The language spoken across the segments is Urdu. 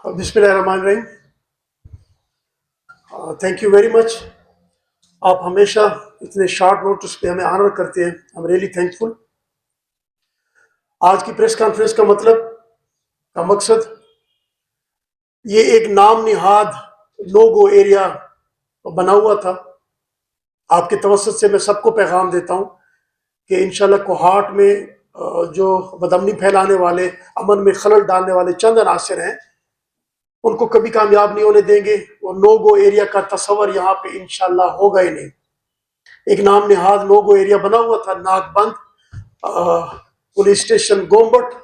بسم اللہ الرحمن الرحیم. Thank you very much. آپ ہمیشہ اتنے شارٹ نوٹس پہ ہمیں آنر کرتے ہیں. ہم ریئلی تھینکفل. آج کی پریس کانفرنس کا مقصد یہ ایک نام نہاد لوگو ایریا بنا ہوا تھا. آپ کے توسط سے میں سب کو پیغام دیتا ہوں کہ انشاءاللہ کوہاٹ میں جو بدامنی پھیلانے والے، امن میں خلل ڈالنے والے چند عناصر ہیں، ان کو کبھی کامیاب نہیں ہونے دیں گے. اور نوگو ایریا کا تصور یہاں پہ انشاءاللہ ہوگا ہی نہیں. ایک نام نہاد نوگو ایریا بنا ہوا تھا، ناک بند پولیس اسٹیشن گومبٹ.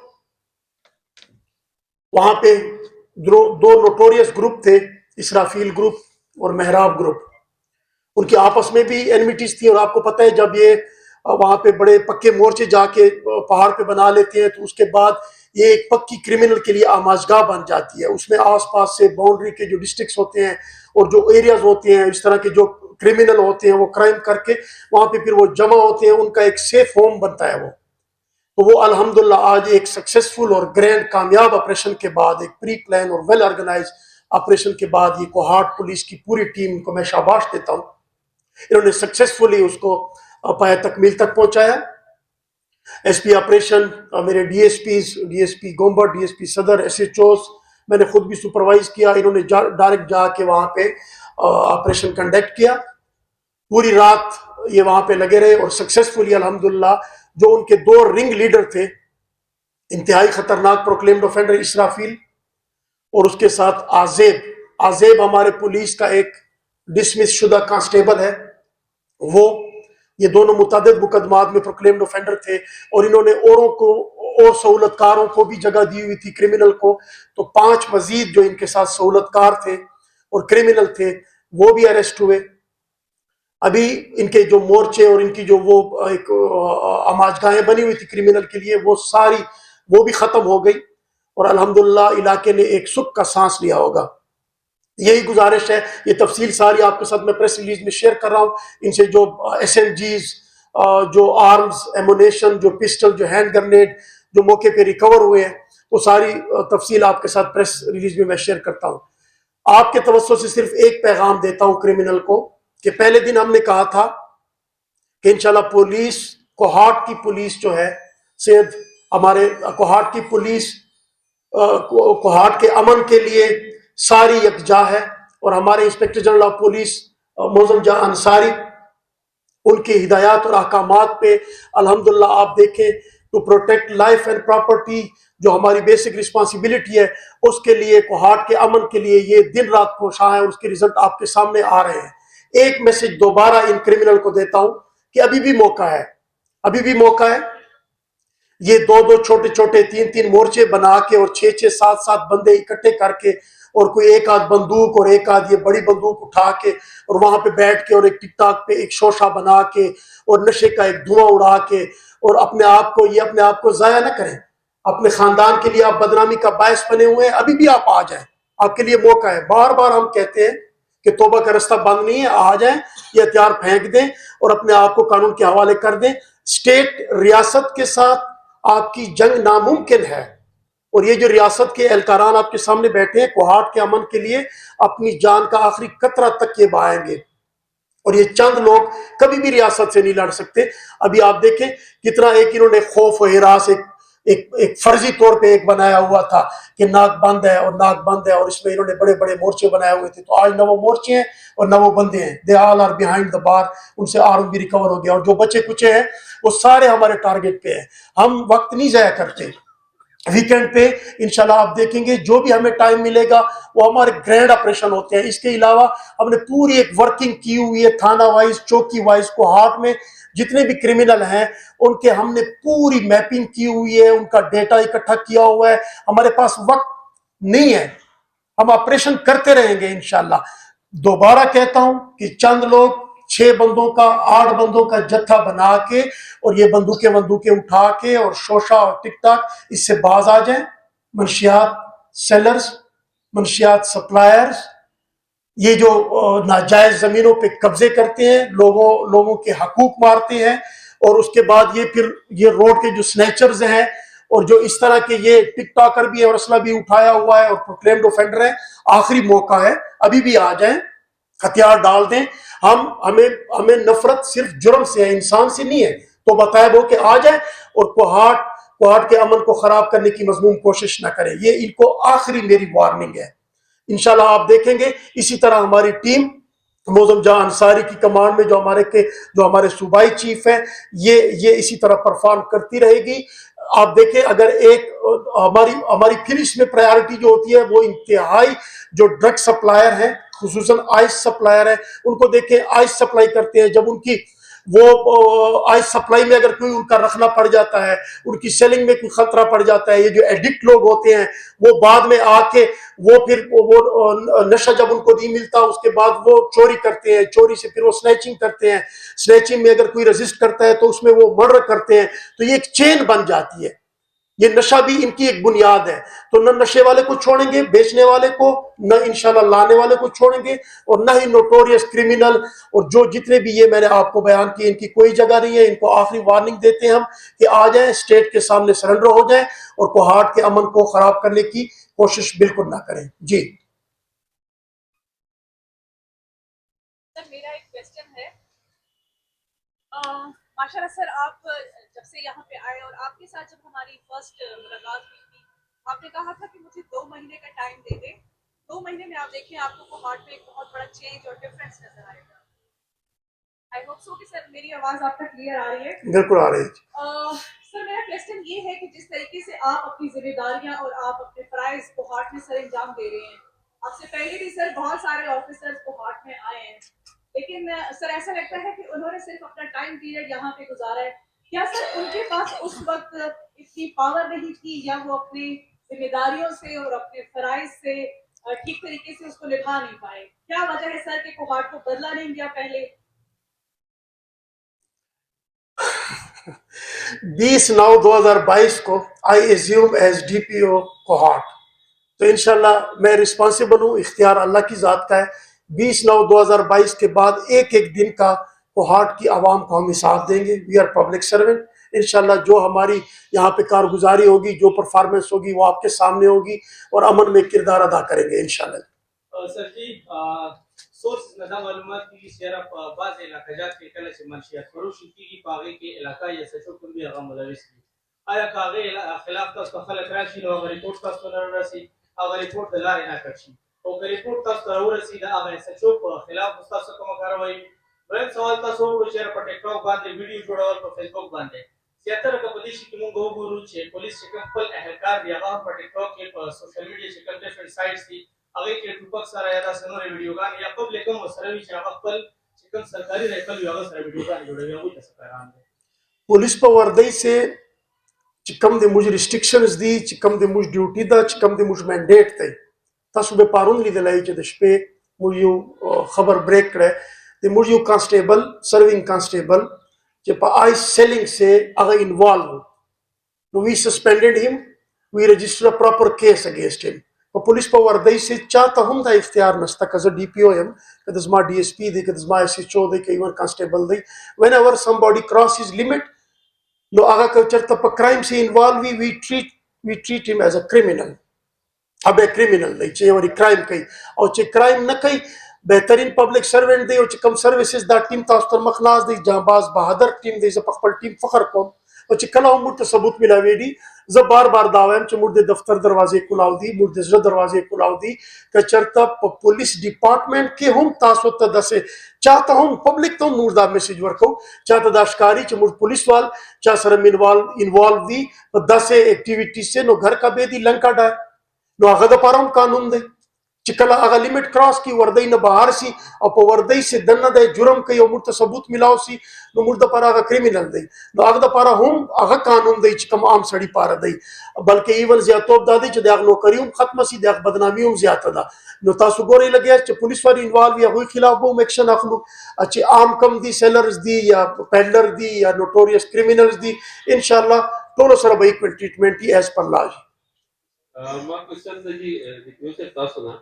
وہاں پہ دو نوٹوریس گروپ تھے، اسرافیل گروپ اور محراب گروپ. ان کی آپس میں بھی اینمیٹیز تھی. اور آپ کو پتہ ہے جب یہ وہاں پہ بڑے پکے مورچے جا کے پہاڑ پہ بنا لیتے ہیں تو اس کے بعد یہ ایک پکی کرمنل کے لیے آماجگاہ بن جاتی ہے. اس میں آس پاس سے باؤنڈری کے جو ڈسٹرکٹس ہوتے ہیں اور جو ایریاز ہوتے ہیں، اس طرح کے جو کرمنل ہوتے ہیں، وہ کرائم کر کے وہاں پہ پھر وہ جمع ہوتے ہیں. ان کا ایک سیف ہوم بنتا ہے وہ الحمدللہ آج ایک سکسیسفل اور گرینڈ کامیاب آپریشن کے بعد، ایک پری پلان اور ویل آرگنائز آپریشن کے بعد، یہ کوہاٹ پولیس کی پوری ٹیم کو میں شاباش دیتا ہوں. انہوں نے سکسیسفلی اس کو پایہ تکمیل تک پہنچایا. ایس پی آپریشن، میرے D S P Gambat, D S P Saddar, S H Os, میں نے خود بھی سپروائز کیا. انہوں نے ڈائریکٹ جا کے وہاں پہ آپریشن کنڈکٹ کیا. پوری رات یہ وہاں پہ لگے رہے اور سکسیسفلی الحمدللہ جو ان کے دو رنگ لیڈر تھے، انتہائی خطرناک پروکلیمڈ اوفینڈر اسرافیل اور اس کے ساتھ آزیب ہمارے پولیس کا ایک ڈسمس شدہ کانسٹیبل ہے. یہ دونوں متعدد مقدمات میں پروکلیمڈ اوفینڈر تھے اور انہوں نے اوروں کو اور سہولت کاروں کو بھی جگہ دی ہوئی تھی، کرمنل کو. تو 5 مزید جو ان کے ساتھ سہولت کار تھے اور کرمنل تھے وہ بھی اریسٹ ہوئے. ابھی ان کے جو مورچے اور ان کی جو وہ ایک آماجگاہیں بنی ہوئی تھی کرمنل کے لیے، وہ بھی ختم ہو گئی اور الحمدللہ علاقے نے ایک سکھ کا سانس لیا ہوگا. یہی گزارش ہے. یہ تفصیل ساری آپ کے ساتھ میں پریس ریلیز میں شیئر کر رہا ہوں. ان سے جو ایس ایم جیز، جو آرمز، ایمونیشن، جو پسٹل، جو ہینڈ گرنیڈ جو موقع پہ ریکور ہوئے ہیں، وہ ساری تفصیل آپ کے ساتھ پریس ریلیز میں شیئر کرتا ہوں. آپ کے توسط سے صرف ایک پیغام دیتا ہوں کرمنل کو کہ پہلے دن ہم نے کہا تھا کہ انشاءاللہ پولیس، کوہاٹ کی پولیس جو ہے، سید ہمارے کوہاٹ کی پولیس کوہاٹ کے امن کے لیے ساری یکجا ہے. اور ہمارے انسپیکٹر جنرل آف پولیس موزم جاں انصاری، ان کی ہدایات اور احکامات پہ الحمدللہ آپ دیکھیں to protect life and property جو ہماری بیسک رسپانسبلٹی ہے، اس کے لیے، کوہاٹ کے امن کے لیے یہ دن رات کوشاں ہے اور اس کے رزلٹ آپ کے سامنے آ رہے ہیں. ایک میسج دوبارہ ان کرمنل کو دیتا ہوں کہ ابھی بھی موقع ہے. یہ 2 چھوٹے 3 مورچے بنا کے اور 6 7 بندے اکٹھے کر کے اور کوئی ایک آدھ بندوق اور ایک آدھ یہ بڑی بندوق اٹھا کے اور وہاں پہ بیٹھ کے اور ایک ٹک ٹاک پہ ایک شوشہ بنا کے اور نشے کا ایک دھواں اڑا کے اور اپنے آپ کو ضائع نہ کریں. اپنے خاندان کے لیے آپ بدنامی کا باعث بنے ہوئے ہیں. ابھی بھی آپ آ جائیں، آپ کے لیے موقع ہے. بار بار ہم کہتے ہیں کہ توبہ کا رستہ بند نہیں ہے. آ جائیں، یہ ہتھیار پھینک دیں اور اپنے آپ کو قانون کے حوالے کر دیں. اسٹیٹ، ریاست کے ساتھ آپ کی جنگ ناممکن ہے. اور یہ جو ریاست کے اہلکاران آپ کے سامنے بیٹھے ہیں، کوہاٹ کے امن کے لیے اپنی جان کا آخری قطرہ تک یہ بہائیں گے. اور یہ چند لوگ کبھی بھی ریاست سے نہیں لڑ سکتے. ابھی آپ دیکھیں کتنا انہوں نے خوف و ہراس ایک فرضی طور پہ ایک بنایا ہوا تھا کہ ناک بند ہے اور اس میں انہوں نے بڑے بڑے مورچے بنائے ہوئے تھے. تو آج نہ وہ مورچے ہیں اور نہ وہ بندے ہیں. دے آل آر بیہائنڈ دا بار. ان سے آرم بھی ریکور ہو گیا اور جو بچے کچے ہیں وہ سارے ہمارے ٹارگٹ پہ ہیں. ہم وقت نہیں ضائع کرتے. ویکینڈ پہ انشاءاللہ آپ دیکھیں گے جو بھی ہمیں ٹائم ملے گا وہ ہمارے گرینڈ آپریشن ہوتے ہیں. اس کے علاوہ ہم نے پوری ایک ورکنگ کی ہوئی ہے تھانہ وائز، چوکی وائز. کوہاٹ میں جتنے بھی کرمنل ہیں ان کے ہم نے پوری میپنگ کی ہوئی ہے، ان کا ڈیٹا اکٹھا کیا ہوا ہے. ہمارے پاس وقت نہیں ہے، ہم آپریشن کرتے رہیں گے انشاءاللہ. دوبارہ کہتا ہوں کہ چند لوگ 6 بندوں کا 8 بندوں کا جتھا بنا کے اور یہ بندوقیں اٹھا کے اور شوشہ اور ٹک ٹاک اس سے باز آ جائیں. منشیات سیلرز، منشیات سپلائرز، یہ جو ناجائز زمینوں پہ قبضے کرتے ہیں، لوگوں کے حقوق مارتے ہیں، اور اس کے بعد یہ پھر یہ روڈ کے جو سنیچرز ہیں اور جو اس طرح کے یہ ٹک ٹاکر بھی ہے اور اسلحہ بھی اٹھایا ہوا ہے اور پروکلیمڈ اوفینڈر ہے، آخری موقع ہے، ابھی بھی آ جائیں، ہتھیار ڈال دیں. ہمیں نفرت صرف جرم سے ہے، انسان سے نہیں ہے. تو بتائے وہ کہ آ جائیں اور کوہاٹ کے امن کو خراب کرنے کی مضموم کوشش نہ کریں. یہ ان کو آخری میری وارننگ ہے. انشاءاللہ آپ دیکھیں گے اسی طرح ہماری ٹیم موزم جہاں انصاری کی کمانڈ میں جو ہمارے صوبائی چیف ہیں، یہ اسی طرح پرفارم کرتی رہے گی. آپ دیکھیں اگر ایک ہماری پھر اس میں پرائیورٹی جو ہوتی ہے وہ انتہائی جو ڈرگ سپلائر ہیں، خصوصاً آئس سپلائر ہیں، ان کو دیکھیں آئس سپلائی کرتے ہیں، جب ان کی وہ آئس سپلائی میں اگر کوئی ان کا رکھنا پڑ جاتا ہے، ان کی سیلنگ میں کوئی خطرہ پڑ جاتا ہے، یہ جو ایڈکٹ لوگ ہوتے ہیں وہ بعد میں آ کے وہ نشہ جب ان کو نہیں ملتا اس کے بعد وہ چوری کرتے ہیں، چوری سے پھر وہ سنیچنگ کرتے ہیں، سنیچنگ میں اگر کوئی رزسٹ کرتا ہے تو اس میں وہ مرڈر کرتے ہیں. تو یہ ایک چین بن جاتی ہے. یہ نشہ بھی ان کی ایک بنیاد ہے. تو نہ نشے والے کو چھوڑیں گے بیچنے والے کو، نہ انشاءاللہ لانے والے کو چھوڑیں گے، اور نہ ہی نوٹوریس کرمنل اور جو جتنے بھی یہ میں نے آپ کو بیان کیے ان کی کوئی جگہ نہیں ہے. ان کو آخری وارننگ دیتے ہیں ہم کہ آ جائیں، اسٹیٹ کے سامنے سرنڈر ہو جائیں اور کوہاٹ کے امن کو خراب کرنے کی کوشش بالکل نہ کریں. جی سر میرا ایک کویسچن ہے. ماشاء اللہ سر، آپ جب سے یہاں پہ آئے اور آپ کے ساتھ جب ہماری فرسٹ ملاقات ہوئی تھی، آپ نے کہا تھا کہ مجھے 2 مہینے کا ٹائم دے دیں. 2 مہینے میں آپ دیکھیں آپ کو کوہاٹ میں ایک بہت بڑا چینج اور ڈفرینس نظر آئے گا. آئی ہوپ سو کہ سر میری آواز آپ تک کلیئر آ رہی ہے. بالکل آ رہی ہے. سر میرا کویسچن یہ ہے کہ جس طریقے سے آپ اپنی ذمہ داریاں اور آپ اپنے فرائض کوہاٹ میں سر انجام دے رہے ہیں، آپ سے پہلے بھی سر بہت سارے آفیسرز کوہاٹ میں آئے ہیں، لیکن سر ایسا لگتا ہے کہ انہوں نے صرف اپنا ٹائم پیریڈ یہاں پہ گزارا ہے. کیا سر ان کے پاس اس وقت اتنی پاور نہیں تھی، یا وہ اپنی ذمہ داریوں سے اور اپنے فرائض سے ٹھیک طریقے سے اس کو نبھا نہیں پائے؟ کیا وجہ ہے سر کہ کوہاٹ کو بدلا نہیں گیا پہلے؟ 20/9/2022 کو آئی ایزیوم ایز ڈی پی او کوہاٹ. تو انشاءاللہ میں رسپانسبل ہوں، اختیار اللہ کی ذات کا ہے. 20/9/2022 کے بعد ایک ایک دن کا کوہاٹ کی عوام کو ہم حساب دیں گے. We are public servant. انشاءاللہ جو ہماری یہاں پہ کارگزاری ہوگی، جو پرفارمنس ہوگی، وہ آپ کے سامنے ہوگی اور امن میں کردار ادا کریں گے انشاءاللہ. سر جی، سورس ندا معلومات کی صرف بعض علاقہ جات کے کل سے منشیات فروشی کی پاگے کے علاقہ یا سچو کن بھی اغام ملوث کی آیا کاغے خلاف تاس کا خلق راشی نو اگر رپورٹ تاس کو رسی اگر رپورٹ دلار نہ کرشی او کہ رپورٹ تاس کو رسی دا اگر سچو خلاف استاد کو کاروائی. بل سوال تاس ہو شیئر پر ٹک ٹاک باندې ویڈیو جوړول په فیسبوک باندې زیاتره په پولیس کې موږ وګورو چې پولیس چې کوم خپل اهلکار دی هغه په ټک ټاک کې په سوشل میډیا چې کوم ډیفرنٹ سایټس دي هغه کې ټوپک سره یا داسې نورې ویډیوګانې یا پبلک هم ورسره وي چې هغه خپل چې کوم سرکاري رایفل وي هغه سره ویډیوګانې جوړوي. هغوی ته څه پیغام دی؟ پولیس په وردی سے چکم د موږ ریسټریکشنز دي، چکم د موږ ډیوټي ده، چکم د موږ منډیټ دی. تاسو به پارون لیدلی چې د شپې موږ یو خبر بریک کړی د موږ یو کانسټیبل سروینګ کانسټیبل چې په آیس سیلینګ سے هغه انوالو نو وی سسپینډډ هیم، وی رجسټر ا پراپر کیس اگینسٹ هیم. په پولیس په وردی سے چاته هم دا اختیار نشته که زه ډي پی او یم، که د زما ډي ایس پي دی، که د زما ایس ایچ او دی، که ایون کانسټیبل دی. وین ایور سم باډي کراس his limit نو هغه که چېرته په کرایم سي انوالو وي وی ټریټ him ایز ا کرمینل. اب کرمینل دی چې یو کرایم کوي، او چې کرایم نه کوي بهترین پبلک سروینټ دی. او چې کوم سروسز دا ټیم تاسو تر مخ ناز دی، جانباز بهادر ټیم دی، زه په خپل ټیم فخر کوم. او چې کله هم موږ ته ثبوت ملاویږي زه بار بار دا وایم چې موږ د دفتر دروازې کولاو دي، موږ د زړه دروازې کولاو دي. که چېرته په پولیس ډپارټمنټ کې هم تاسو ته داسې چاته هم پبلک ته هم موږ دا میسج ورکوو، چاته دا ښکاري چې موږ پولیس وال چا سره انوالو دي په داسې اکټیویټیز سے، نو گھر کا بیدی لنکا ډای نو هغه د پاره هم قانون دی چې کله هغه لیمټ کراس کی وردی نه بهر سی او په وردی سے دنه د جرم کوي او موږ ته ثبوت ملاو سی نو موږ د پاره هغه کریمینل دی. نو هغه د پاره هم هغه قانون دی چې کوم عام سړی پاره دی، بلکې ایول زیاتوب دا دی چې د هغه نوکری هم ختمه سی، د هغه بدنامي هم زیاته ده. نو تاسو ګورئ لګیا چې پولیس وال انوالو وي هغوی خلاف به هم ایکشن اخلو. چې عام کم دي سیلرز دي یا پیډلر دي یا نوټوریس کریمینلز دي انشاءالله ټولو سره به ایکول ټریټمنټ وي ایز پر لا. ما کوشچن د دې تاسو نه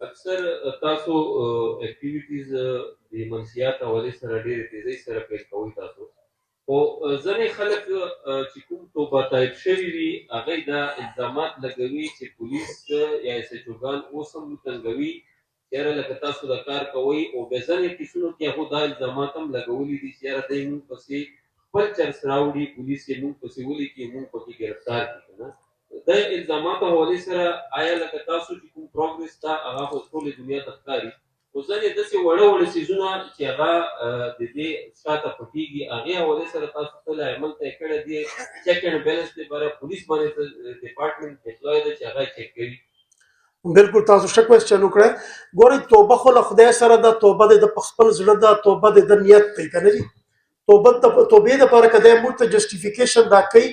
اکثر تاسو اکټیویټیز د منشیات حوالې سره ډېرې تیزۍ سره پیل کوئ. تاسو خو ځینې خلک چې کوم توبه تایب شوي وي هغوی دا الزامات لګوي چې پولیس یا ایس ایچ اوګان اوس هم وتنګوي یاره لکه تاسو دا کار کوئ او بیا ځینې کیسونو کې هغو دا الزامات هم لګولي دي چې یاره دی مونږ پسې خپل چرس راوړي پولیس یې مونږ پسې ولیکي مونږ پکې ګرفتار کړي که نه د الزاماتو حوالې سره آیا لکه تاسو چې کوم پروګرس ته هغه خو ټولې دنیا ته ښکاري خو ځینې داسې وړه وړه څیزونه چې هغه د دې شاته پټېږي هغې حوالې سره تاسو کله عمل ته یې کړی دی چیک اینډ بیلنس لپاره پولیس باندې ډپارټمنټ ډپلوی ده چې هغه چیک کوي بالکل تاسو ښه کوېسچن وکړی ګورئ توبه خو له خدای سره ده توبه د په خپل زړه ده توبه د نیت دی که نه جي توبې دپاره که دی موږ ته جسټیفیکیشن دا کوي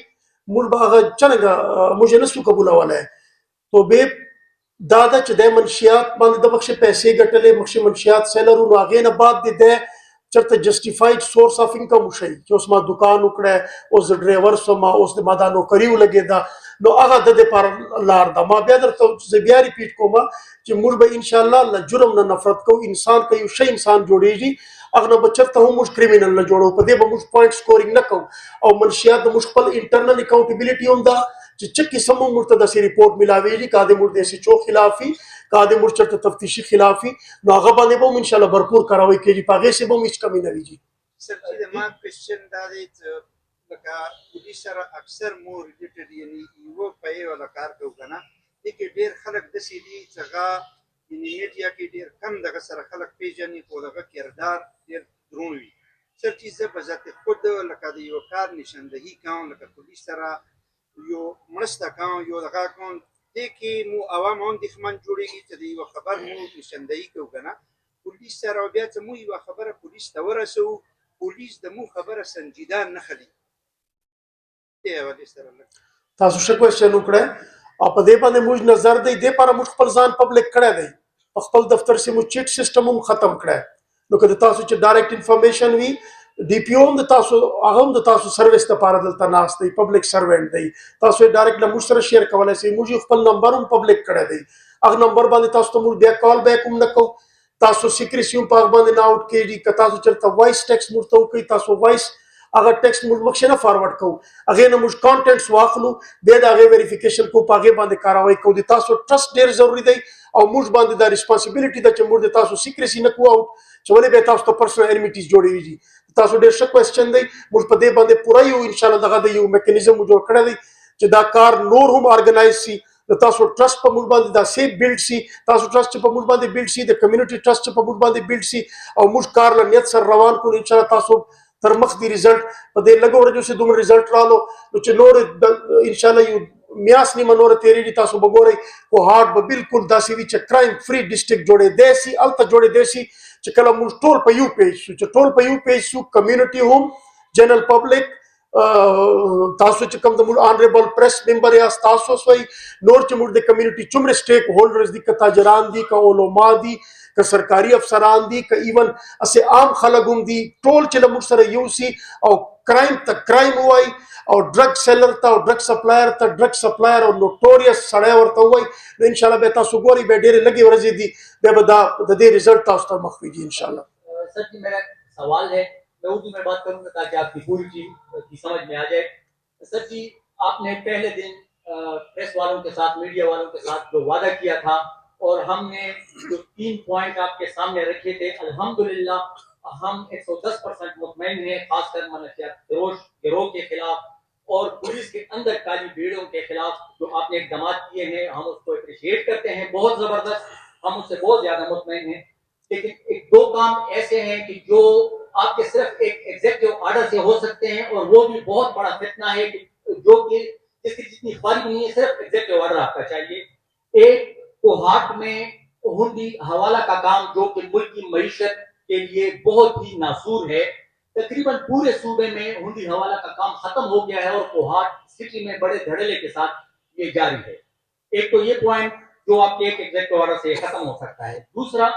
موږ به هغه څرنګه موږ یې نسو قبولولی توبې دا ده چې دی منشیات باندې د مخکې پیسې ګټلې مخکې منشیات سیلر نو هغې نه بعد دی چېرته جسټیفاید سورس آف انکم وښیي چې اوس ما دکان وکړی اوس زه ډرایور شوم اوس ما دا نوکري ولګېده نو هغه د دپاره لار ده ما بیا درته زه بیا ریپیټ کوم چې موږ به انشاءالله له جرم نه نفرت کوو انسان که یو ښه انسان جوړېږي هغه نه به چېرته هم موږ کریمینل نه جوړو په دې به موږ پوینټ سکورینګ نه کوو او منشیات د موږ خپل انټرنل اکاؤنټیبلټي هم ده چې څه قسم هم موږ ته داسې رپورټ میلاویږي که د موږ د ایس ایچ او خلاف وي که د موږ چېرته تفتیشي خلاف وي نو هغه باندې به هم انشاءالله بھرپور کاروی کېږي په هغې سې به هم هېڅ کمی نه وي جي سر چې زما کوېسچن دا دی چې لکه پولیس سره اکثر مو ریلیټډ یعنې یوه پایې والا کار کوو که نه دې کې ډېر خلک داسې دي چې هغه یعنې میډیا کې ډېر کم دغه سره خلک پېژني خو دغه کردار ډېر دروند وي سر چې زه به ذات خود لکه د یو کار نشاندهي کوم لکه پولیس سره یو مرسته کوم یو دغه کوم دې کې مو عوام هم اندېښمن جوړېږي چې د یوه خبر مو نشاندهي کوو که نه پولیس سره او بیا چې مو یوه خبره پولیس ته ورسوو پولیس د مو خبره سنجیده نه خلي دې حوالې سره تاسو ښه کوېسچن وکړی او په دې باندې موږ نظر دی دې لپاره موږ خپل ځان پبلک کړی دی په خپل دفتر سې مو چیټ سیسټم هم ختم کړی نو که د تاسو چې ډایرکټ انفارمیشن وي ډي پی او هم د تاسو هغه هم د تاسو سروس دپاره دلته ناست دی پبلک سروینټ دی تاسو یې ډایرکټ له موږ سره شیر کولی شئ موږ یې خپل نمبر هم پبلک کړی دی هغه نمبر باندې تاسو ته موږ بیا کال بیک هم نه کوو تاسو سیکریسي هم په هغه باندې نه آوټ کېږي که تاسو چېرته وایس ټیکس موږ ته وکړئ تاسو وایس هغه ټیکس موږ مخکې نه فارورډ کوو هغې نه موږ کانټینټس واخلو بیا د هغې ویریفیکیشن کوو په هغې باندې کاروی کوو د تاسو ټرسټ ډېر ضروري دی او موږ باندې دا ریسپانسبلټي ده چې موږ د تاسو سیکریسي نه کوو آوټ چې ولې بیا تاسو ته پرسنل انمیټیز جوړېږي تاسو ډېر ښه کوېسچن دی موږ په دې باندې پوره یو انشاءالله دغه د یو میکانیزم مو جوړ کړی دی چې دا کار نور هم ارګنایز شي د تاسو ټرسټ په موږ باندې دا سیف بلډ شي تاسو ټرسټ چې په موږ باندې بلډ شي د کمیونټي ټرسټ چې په موږ باندې بلډ شي او موږ کار له نیت سره روان کړو انشاءالله تاسو تر مخ دی رزلټ په دې لږو ورځو سې دومره رزلټ رالو نو چې نور انشاءالله یو میاس نیمه نوره تېرېږي تاسو به ګورئ کوهاټ به بالکل داسې وي چې کرایم فری ډسټرکټ جوړېدی شي هلته جوړېدی شي چې کله موږ ټول په یو پیج شو چې ټول په یو پیج شو کمیونټي هم جنرل پبلک تاسو چې کوم د موږ آنریبل پریس ممبر یاست تاسو سوئ نور چې موږ د کمیونټي څومره سټیک هولډرز دي که تاجران دي که علما دي که سرکاري افسران دي که ایون اسې عام خلک هم دي ټول چې له موږ سره یو سي او کرایم ته کرایم ووایي او ډرګ سیلر ته او ډرګ سپلایر ته ډرګ سپلایر او نوټوریس سړی ورته ووایي نو انشاءالله بیا تاسو ګورئ بیا ډېرې لږې ورځې دي بیا به دا د دې رزلټ تاسو ته مخ ویږي انشاءالله سر جی میرا سوال ہے میں اردو میں بات کروں گا تاکہ آپ کی پوری چیز کی سمجھ میں آ جائے سر جی آپ نے پہلے دن پریس والوں کے ساتھ میڈیا والوں کے ساتھ جو وعدہ کیا تھا اور ہم نے جو 3 پوائنٹ آپ کے سامنے رکھے تھے الحمدللہ ہم 110% مطمئن ہیں خاص کر منشیات فروش گروہ کے خلاف اور پولیس کے اندر کالی بھیڑوں کے خلاف جو آپ نے اقدامات کیے ہیں ہم اس کو اپریشیٹ کرتے ہیں بہت زبردست ہم اس سے بہت زیادہ مطمئن ہیں لیکن ایک 2 کام ایسے ہیں کہ جو آپ کے صرف ایک ایگزیکٹو آرڈر سے ہو سکتے ہیں اور وہ بھی بہت بڑا فتنہ ہے جو کہ جس کی جتنی خواہش نہیں ہے صرف ایگزیکٹو آرڈر آپ کا چاہیے ایک کوہاٹ میں ہنڈی حوالہ کا کام جو کہ ملک کی معیشت کے لیے بہت ہی ناسور ہے تقریباً پورے صوبے میں ہنڈی حوالہ کا کام ختم ہو گیا ہے اور کوہاٹ سٹی میں بڑے دھڑلے کے ساتھ یہ جاری ہے ایک تو یہ پوائنٹ جو آپ کے ایک ایگزیکٹو آرڈر سے ختم ہو سکتا ہے دوسرا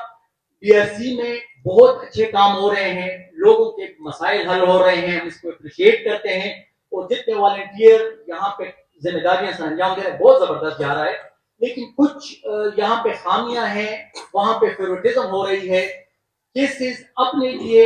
بی ایس سی میں بہت اچھے کام ہو رہے ہیں لوگوں کے مسائل حل ہو رہے ہیں ہم اس کو اپریشیٹ کرتے ہیں اور جتنے والنٹیئر یہاں پہ ذمہ داریاں سے انجام دے رہے ہیں بہت زبردست جا رہا ہے لیکن کچھ یہاں پہ خامیاں ہیں وہاں پہ فیوریٹزم ہو رہی ہے کیسز اپنے لیے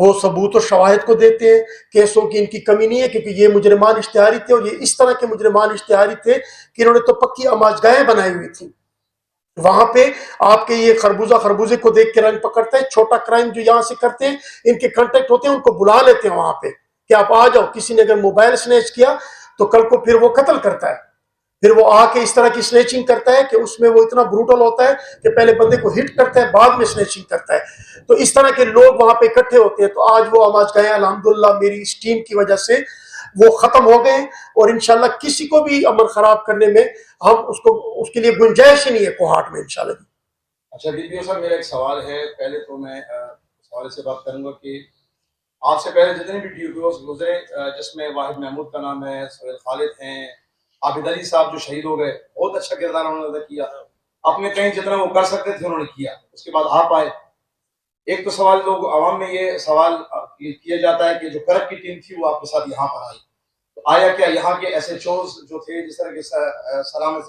وہ ثبوت اور شواہد کو دیتے ہیں، کیسوں کی ان کی کمی نہیں ہے، کیونکہ یہ مجرمان اشتہاری تھے اور یہ اس طرح کے مجرمان اشتہاری تھے کہ انہوں نے تو پکی آماجگاہیں بنائی ہوئی تھیں. وہاں پہ آپ کے یہ خربوزے کو دیکھ کے رنگ پکڑتا ہے. چھوٹا کرائم جو یہاں سے کرتے ہیں، ان کے کنٹیکٹ ہوتے ہیں، ان کو بلا لیتے ہیں وہاں پہ کہ آپ آ جاؤ. کسی نے اگر موبائل سنیچ کیا تو کل کو پھر وہ قتل کرتا ہے، پھر وہ آ کے اس طرح کی سنیچنگ کرتا ہے کہ اس میں وہ اتنا بروٹل ہوتا ہے کہ پہلے بندے کو ہٹ کرتا ہے، بعد میں سنیچنگ کرتا ہے. تو اس طرح کے لوگ وہاں پہ اکٹھے ہوتے ہیں. تو آج وہ آماجگاہیں الحمدللہ میری اس ٹیم کی وجہ سے وہ ختم ہو گئے، اور انشاءاللہ کسی کو بھی امن خراب کرنے میں ہم اس کے لیے گنجائش ہی نہیں ہے کوہاٹ میں انشاءاللہ. اچھا ڈی پی او صاحب، میرا ایک سوال ہے. پہلے تو میں اس حوالے سے بات کروں گا کہ آپ سے پہلے جتنے بھی ڈی پی اوز گزرے، جس میں واحد محمود کا نام ہے، سہیل خالد ہیں، عابد علی صاحب جو شہید ہو گئے، بہت اچھا کردار انہوں نے ادا کیا. اپنے کہیں جتنا وہ کر سکتے تھے انہوں نے کیا. اس کے بعد آپ آئے. ایک تو سوال لوگ عوام میں یہ سوال کیا جاتا ہے کہ جو کرک کی ٹیم تھی وہ آپ کے ساتھ یہاں پر آئی، تو آیا کیا یہاں کے ایس ایچ اوز جو تھے، جس طرح کے عبدالسلام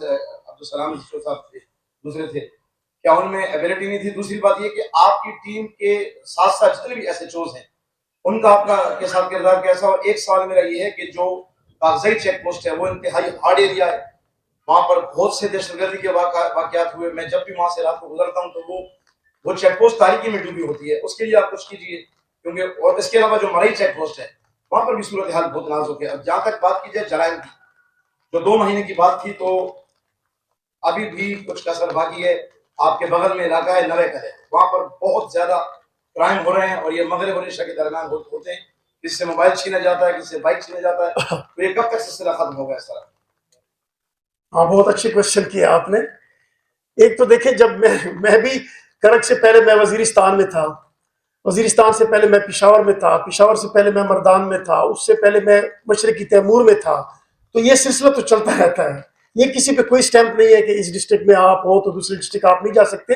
صاحب تھے، دوسرے تھے، کیا ان میں ایبلٹی نہیں تھی؟ دوسری بات یہ کہ آپ کی ٹیم کے ساتھ ساتھ جتنے بھی ایس ایچ اوز ہیں ان کا آپ کا کے ساتھ کردار کیسا؟ اور ایک سوال میرا یہ ہے کہ جو کاغذی چیک پوسٹ ہے وہ انتہائی ہارڈ ایریا ہے، وہاں پر بہت سے دہشت گردی کے واقعات ہوئے. میں جب بھی وہاں سے رات کو گزرتا ہوں تو وہ چیک پوسٹ تاریکی میں ڈوبی ہوتی ہے. اس کے لیے آپ کچھ کیجیے، کیونکہ اور اس کے علاوہ جو مرائی چیک پوسٹ ہے وہاں پر بھی صورتحال بہت نازک ہے. اب جہاں تک بات کی جائے جرائم کی، جو 2 مہینے کی بات تھی، تو ابھی بھی کچھ کسر باقی ہے. آپ کے بغل میں علاقہ ہے نوے قلعہ، وہاں پر بہت زیادہ کرائم ہو رہے ہیں، اور یہ مغرب اور عشاء کے درمیان ہوتے ہیں. کسی سے موبائل چھینا جاتا ہے، کسی سے بائک چھینا جاتا ہے. تو یہ کب تک سلسلہ ختم ہوگا اس طرح؟ ہاں، بہت اچھی کوشچن کیا آپ نے. ایک تو دیکھیں، جب میں بھی کرک سے پہلے میں وزیرستان میں تھا، وزیرستان سے پہلے میں پشاور میں تھا، پشاور سے پہلے میں مردان میں تھا، اس سے پہلے میں مشرقی تیمور میں تھا. تو یہ سلسلہ تو چلتا رہتا ہے. یہ کسی پہ کوئی سٹیمپ نہیں ہے کہ اس ڈسٹرکٹ میں آپ ہو تو دوسری ڈسٹرکٹ آپ نہیں جا سکتے.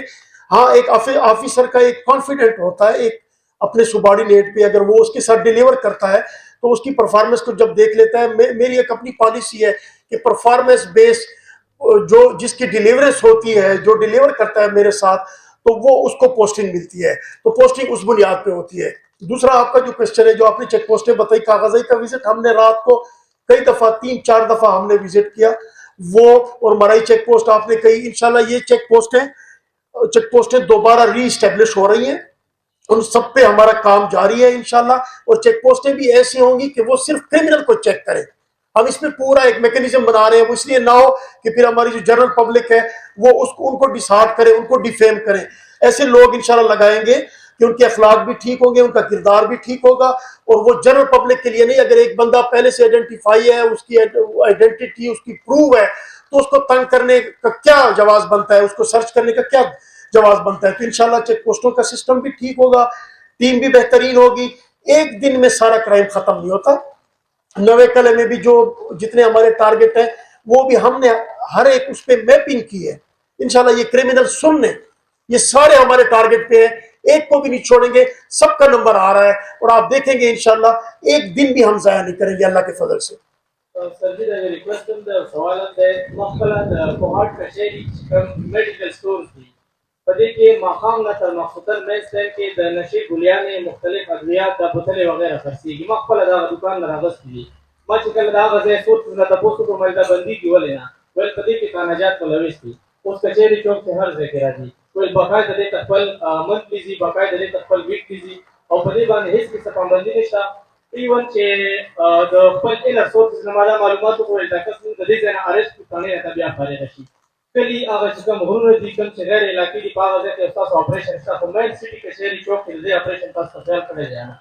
ہاں، ایک آفیسر کا ایک کانفیڈنٹ ہوتا ہے ایک اپنے سبارڈینیٹ پہ، اگر وہ اس کے ساتھ ڈیلیور کرتا ہے تو اس کی پرفارمنس کو جب دیکھ لیتا ہے. میری ایک اپنی پالیسی ہے کہ پرفارمنس بیس جو جس کی ڈیلیورنس ہوتی ہے، جو ڈیلیور کرتا ہے میرے ساتھ، تو وہ اس کو پوسٹنگ ملتی ہے. تو پوسٹنگ اس بنیاد پہ ہوتی ہے. دوسرا آپ کا جو کوشچن ہے، جو آپ نے چیک پوسٹیں بتائی، کاغذی کا وزٹ ہم نے رات کو کئی دفعہ 3-4 دفعہ ہم نے وزٹ کیا وہ. اور مرائی چیک پوسٹ آپ نے کہی، انشاءاللہ یہ چیک پوسٹیں دوبارہ ری اسٹیبلش ہو رہی ہیں. ان سب پہ ہمارا کام جاری ہے انشاءاللہ. اور چیک پوسٹیں بھی ایسی ہوں گی کہ وہ صرف کرمنل کو چیک کریں. ہم اس میں پورا ایک میکینزم بنا رہے ہیں، وہ اس لیے نہ ہو کہ پھر ہماری جو جنرل پبلک ہے وہ ان کو ڈسہارٹ کرے، ان کو ڈیفیم کریں. ایسے لوگ انشاءاللہ لگائیں گے کہ ان کے اخلاق بھی ٹھیک ہوں گے، ان کا کردار بھی ٹھیک ہوگا. اور وہ جنرل پبلک کے لیے نہیں. اگر ایک بندہ پہلے سے آئیڈینٹیفائی ہے، اس کی آئیڈینٹی اس کی پروو ہے، تو اس کو تنگ کرنے کا کیا جواز بنتا ہے، اس کو سرچ کرنے کا کیا جواز بنتا ہے. تو انشاءاللہ چیک پوسٹوں کا سسٹم بھی ٹھیک ہوگا، ٹیم بھی بہترین ہوگی. ایک دن میں سارا کرائم ختم نہیں ہوتا. نوے قلعے میں بھی جو جتنے ہمارے ٹارگٹ ہیں وہ بھی ہم نے ہر ایک اس پہ میپنگ کی ہے. انشاءاللہ یہ کرمنل سن لیں، یہ سارے ہمارے ٹارگٹ پہ ہیں، ایک کو بھی نہیں چھوڑیں گے. سب کا نمبر آ رہا ہے اور آپ دیکھیں گے انشاءاللہ ایک دن بھی ہم ضائع نہیں کریں گے اللہ کے فضل سے. سر جی، دا ریکویسٹ د سوال د مخکله د کوهاټ کچېری چې کوم میډیکل سٹور دي په دې کې ماښام نه تر ماخوستن منځ ټایم کې د نشې ګولیانې، مختلف ادویات، د بوتلې وغیره خرڅېږي. ما خپله دغه دوکان نه راغوستی دي. ما چې کله د هغه ځای سورس نه تپوس وکړم، ویل دا بندېږي ولې نه؟ ویل په دې کې خانجات پلویز دي. اوس کچېري چوک کې هر ځای کې راځي. ویل باقاعده دې ته خپل منتلي ځي، باقاعده دې ته خپل ویکلي ځي، او په دې باندې هېڅ قسم پابندي نشته. ایون چې د خپل انر سورسز نه ما دا معلومات وکړل، دا کس د دې ځای نه ارسټ کړو، ثانې نه ته بیا فارغه شي. کلي هغه چې کوم غرونه دي، کوم چې غیر علاقې دي، په هغه ځای کې ستاسو اپریشن شته. خو مین سټي کچېري چوک کې د دې اپریشن تاسو خیال کړی دی نه؟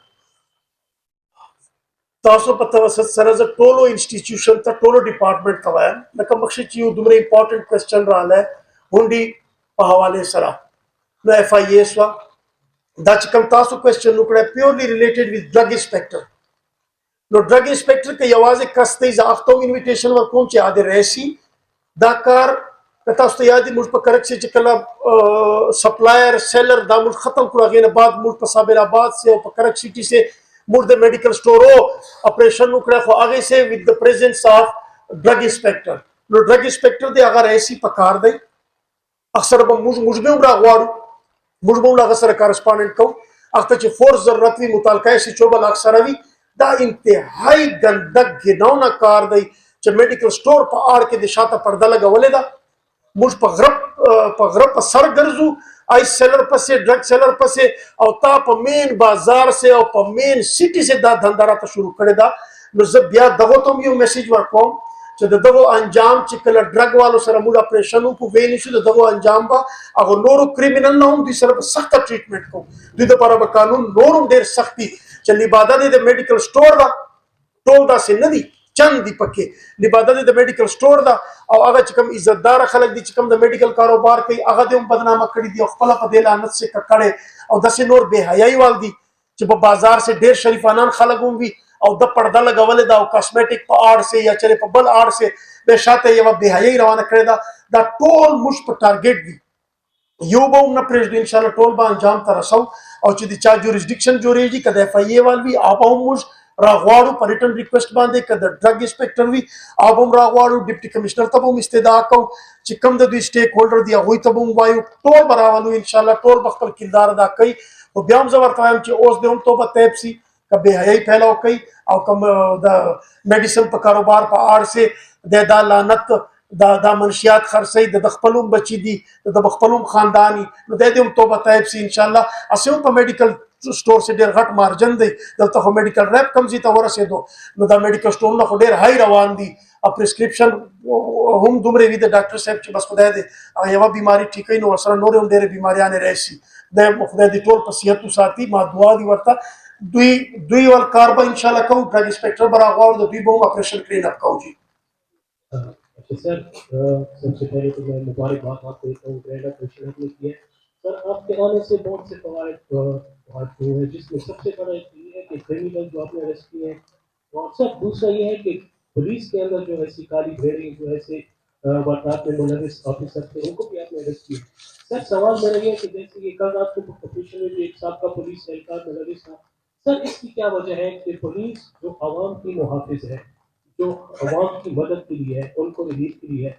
تاسو په توسط سره زه ټولو انسټیټیوشن ته ټولو ډپارټمنټ ته وایم، لکه مخکې چې یو دومره امپورټنټ کوېسچن راغلی هونډي په حوالې سره، نو ایف آئی اے سوه دا چې کوم تاسو کوېسچن وکړی پیورلی ریلیټډ وذ ډرګ انسپیکټر. نو ډرګ انسپیکټر که یوازې کس دی، زه هغه ته هم انویټیشن ورکوم چې عادل راشي. دا کار که تاسو ته یاد وي، موږ په کرک چې کله سپلایر سیلر دا موږ ختم کړو، هغې نه بعد موږ په صابر آباد سے او په کرک سټي سے موږ د میډیکل سټورو اپریشن وکړی، خو هغې سے وذ د پریزنس آف ډرګ انسپیکټر. نو ډرګ انسپیکټر دی هغه راشي پکار دی. اکثر به موږ به هم راغواړو، موږ به هم له هغه سره کارسپانډنټ کوو. اختچ فورس ضرورت وی متعلقہ سی چوبل اکثر وی دا انتہائی گندگ گنونا کار دی چ میڈیکل سٹور پا آڑ کے دشاتا پردہ لگا ولے دا مجھ پا غرب پا سر گرزو آئی سیلر پسے ڈرگ سیلر پسے او تا پا مین بازار سے او پا مین سٹی سے دا دھندارا تا شروع کرے دا نزب بیا دغو تو میو میسیج ورکوم چہ دغو انجام چکل ڈرگ والو سر مولا پریشنو کو وینی شو دغو انجام با اگر نورو کریمنل نہ ہوں دی سر سخت ٹریٹمنٹ کو دی دا پارا با قانون نورو دیر سختی چہ لبادہ دے میڈیکل سٹور دا ٹول دا سے ندی چند دی پکے لبادہ دے میڈیکل سٹور دا او اگا چکم عزت دار خلق دی چکم دا میڈیکل کاروبار کئی اگا دے بدنامہ کری دی او خپلا پا دے لعنت سے ککڑے او دسے نور بے حیائی وال دی چہ بازار سے دیر شریفانان خلق ہوں بھی او دا پردہ لگا ولے دا او کاسمیٹک پا آڑ سے یا چلے پا بل آڑ سے بے شاتے یہ بے حیائی روانہ کرے دا ٹول مش پا ٹارگیٹ دی یو با نہ پریش دو انشاءاللہ ٹول با انجام تا رسو او چی دی چا جوریسڈکشن جو رہی جی کد ایف آئی اے وال بھی آبا ہم مش راغواڑو پر ریٹن ریکویسٹ باندے کد ڈرگ انسپیکٹر بھی آبا ہم راغواڑو ڈپٹی کمشنر تب ہم استدعا کو چکم دا دوی سٹیک ہولڈر دیا ہوئی تب ہم وائیو ٹول براوانو انشاءاللہ ٹول بخبر کلدار دا کئی و بیام زور تایم چی اوز دے ہم توبہ تیب سی کہ بے حیائی پھیلاو کئی او کم دا میڈیسن پا کاروبار پا آڑ سے دے دا لعنت دا منشیات خرسی دا دخپلوم بچی دی دا بخپلوم خاندانی نو دے ہم توبہ تیب سی انشاءاللہ اسے ہم پا میڈیکل سٹور سے دیر غٹ مارجن دی دلتا خو میڈیکل ریپ کمزی تا ورسے دو نو دا میڈیکل سٹور نا خو دیر ہائی روان دی اب پرسکرپشن ہم دمرے وی دے ڈاکٹر صاحب چی بس خدا دے یوا بیماری ٹھیک ہی نو اثر نورے ہم دیر بیماری آنے رہسی دے خدا دی طور پر صحت ساتھی ما دعا دی ورتا دوی وال کاربا انشاءاللہ کہوں ڈرگ انسپیکٹر برا غور دو دوی بہم اپریشن کلین اپ کہوں جی اچھا سر سب سے پہلے تو میں مبارکباد آپ کو دیتا ہوں گرینڈ اپریشن آپ نے کیا سر آپ کے آنے سے بہت سے فوائد ہوئے ہیں جس میں سب سے بڑا یہ ہے کہ کریمنل جو آپ نے اریسٹ کیے ہیں اور سر دوسرا یہ ہے کہ پولیس کے اندر جو ایسی کالی بھیڑیں جو ایسے واردات میں ملوث آفیسر تھے ان کو بھی آپ نے اریسٹ کیا سر سوال میرا یہ ہے کہ جیسے کہ کل رات کو آپریشن میں بھی ایک سابقہ پولیس اہلکار ملوث تھا سر اس کی کیا وجہ ہے کہ پولیس جو عوام کی محافظ ہے جو عوام کی مدد کے لیے ہے ان کو ریلیف کے لیے ہے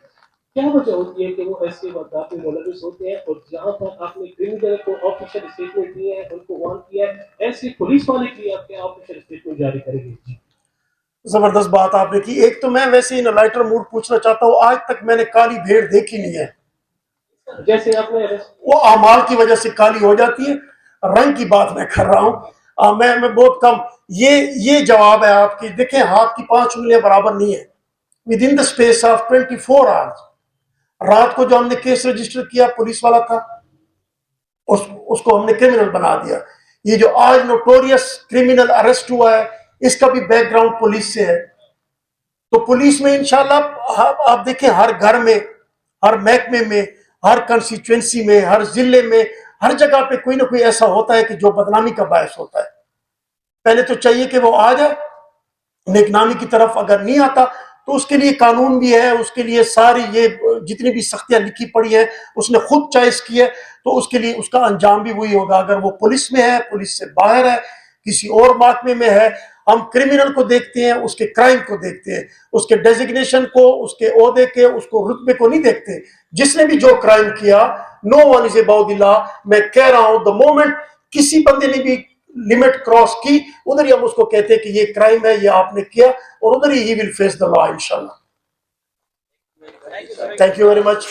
کیا وجہ ہوتی ہے کہ وہ ایسے واردات میں ملوث ہوتے ہیں اور جہاں پر آپ نے کریمنل کو آفیشل اسٹیٹمنٹ دیے ہیں ان کو وارن کیا ہے ایسے پولیس والے کے لیے آپ کے آفیشل اسٹیٹمنٹ جاری کریں گے زبردست بات آپ نے کی ایک تو میں ویسے ان لائٹر موڈ پوچھنا چاہتا ہوں آج تک میں نے کالی بھیڑ دیکھی نہیں ہے جیسے آپ نے وہ اعمال کی وجہ سے کالی ہو جاتی ہے رنگ کی بات میں کر رہا ہوں میں بہت کم یہ جواب ہے آپ کی دیکھیں ہاتھ کی 5 انگلیاں برابر نہیں ہے with in the space of 24 hours رات کو جو ہم نے کیس رجسٹر کیا پولیس والا تھا اس کو ہم نے کرمنل بنا دیا یہ جو آج نوٹوریس کرمنل اریسٹ ہوا ہے اس کا بھی بیک گراؤنڈ پولیس سے ہے تو پولیس میں انشاءاللہ آپ دیکھیں ہر گھر میں ہر محکمے میں ہر کنسٹیچوئنسی میں ہر ضلع میں ہر جگہ پہ کوئی نہ کوئی ایسا ہوتا ہے کہ جو بدنامی کا باعث ہوتا ہے پہلے تو چاہیے کہ وہ آ جائے نیک نامی کی طرف اگر نہیں آتا تو اس کے لیے قانون بھی ہے اس کے لیے ساری یہ جتنی بھی سختیاں لکھی پڑی ہیں اس نے خود چوائس کی ہے تو اس کے لیے اس کا انجام بھی وہی ہوگا اگر وہ پولیس میں ہے پولیس سے باہر ہے کسی اور محکمے میں ہے ہم کرمنل کو دیکھتے ہیں اس کے کرائم کو دیکھتے ہیں اس کے ڈیزگنیشن کو اس کے عہدے کے اس کو رتبے کو نہیں دیکھتے جس نے بھی جو کرائم کیا نو ون از اباؤٹ دی لا میں کہہ رہا ہوں دا مومنٹ کسی بندے نے بھی لمٹ کراس کی ادھر ہی ہم اس کو کہتے ہیں کہ یہ کرائم ہے یہ آپ نے کیا اور ادھر ہی ول فیس دا لا انشاءاللہ تھینک یو ویری مچ